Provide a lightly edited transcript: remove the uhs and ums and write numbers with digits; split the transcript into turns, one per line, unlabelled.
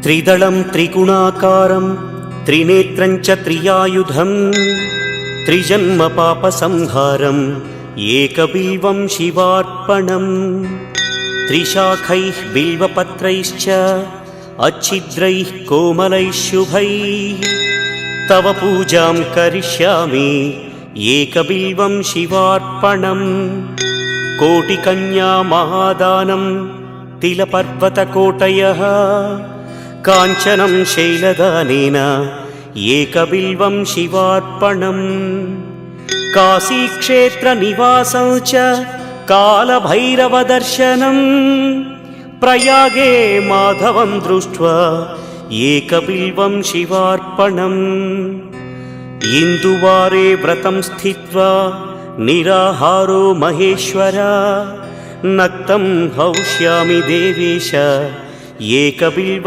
त्रिदलं त्रिगुणाकारं त्रिनेत्रं च त्रियायुधं त्रिजन्म पापसंहारम् एकबिल्वं शिवार्पणम् त्रिशाखैः बिल्वपत्रैश्च अच्छिद्रैः कोमलैः शुभैः तव पूजां करिष्यामि एकबिल्वं शिवार्पणम् कोटिकन्या महादानं तिलपर्वतकोटयः काञ्चनं शैलदानेन एकबिल्वं शिवार्पणम् काशीक्षेत्रनिवासं च कालभैरवदर्शनम् प्रयागे माधवं दृष्ट्वा एकबिल्वं शिवार्पणम् इन्दुवारे व्रतं स्थित्वा निराहारो महेश्वर नक्तं हौष्यामि देवेश एकबिल्वम्